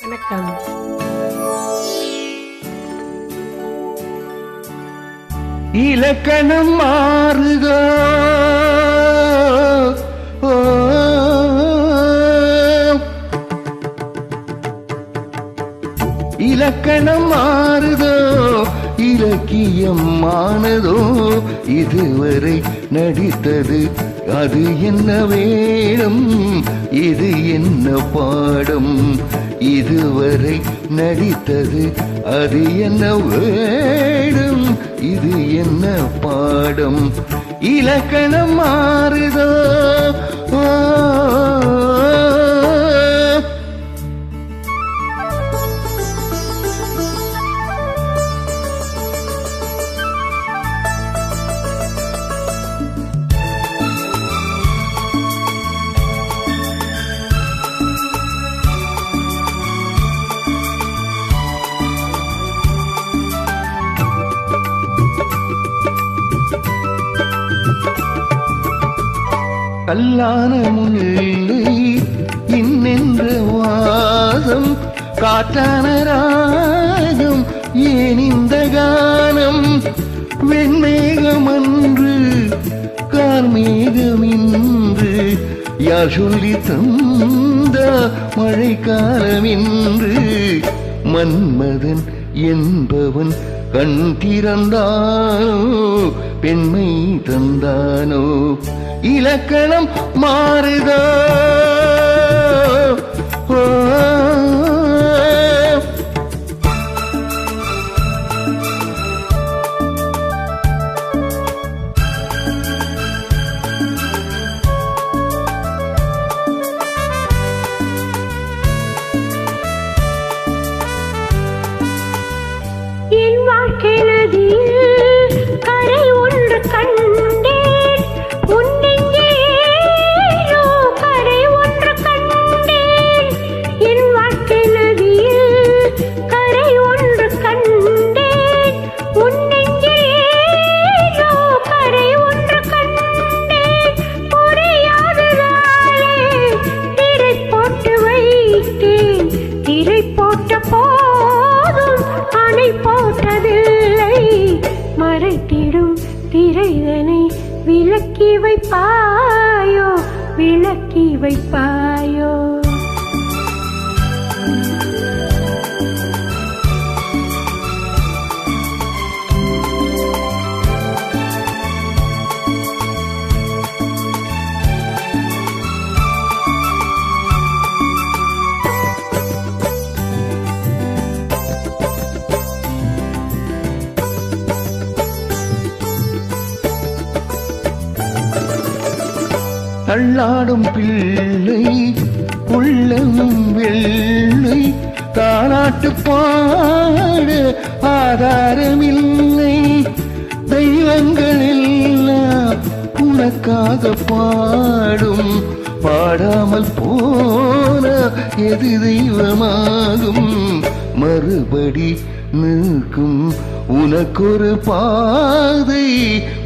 வணக்கம். இலக்கணம் மாறுதோ இலக்கணம் மாறுதோ இலக்கியம் மானதோ இதுவரை நடித்தது அது என்ன வேடம் இது என்ன பாடம் இதுவரை நடித்தது அது என்ன வேடம் இது என்ன பாடம் இலக்கணம் மாறுதோ கல்லான முல்லை இன்னென்ற வாதம் காற்றான ராகம் ஏன் இந்த கானம் வெண்மேகம் அன்று கார்மேகம் இன்று யார் சொல்லி தந்த மழைக்காலம் இன்று மன்மதன் என்பவன் கண் திறந்தானோ பெண்மை தந்தானோ இலக்கணம் மாறுதோ என் வாழ்க்கை நதியில் கரை ஒன்று கண்டேன் உன்னெங்கேயோ கரை ஒன்று கண்டேன் என் வாழ்க்கை நதியில் கரை ஒன்று கண்டேன் உன்னெங்கேயோ கரை ஒன்று கண்டேன் புரியாததாலே திரை போட்டு வைத்தேன் திரை போட்ட போதும் அணை போட்டதில்லை மறைத்திடும் திரைதனை விலக்கி வைப்பாயோ விலக்கி வைப்பாயோ தள்ளாடும் பிள்ளை உள்ளமும் வெள்ளை தாலாட்டு பாட ஆதாரமில்லை தெய்வங்கள் எல்லாம் உனக்காக பாடும் பாடாமல் போன எது தெய்வமாகும் மறுபடி நிற்கும் உனக்கொரு பாதை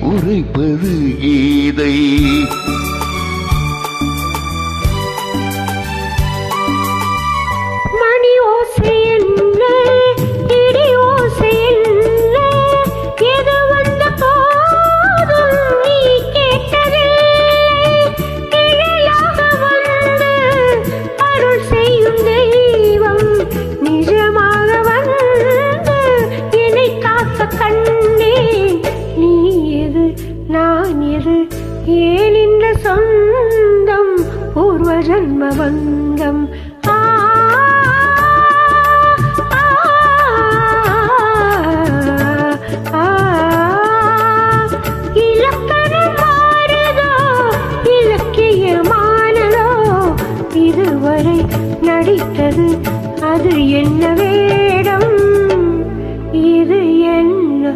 உரைப்பது கீதை ஏன் இந்த சொந்தம் பூர்வ ஜன்ம பந்தம் இலக்கணம் மாறுதோ இலக்கியமானதோ இதுவரை நடித்தது அது என்ன வேடம் இது என்ன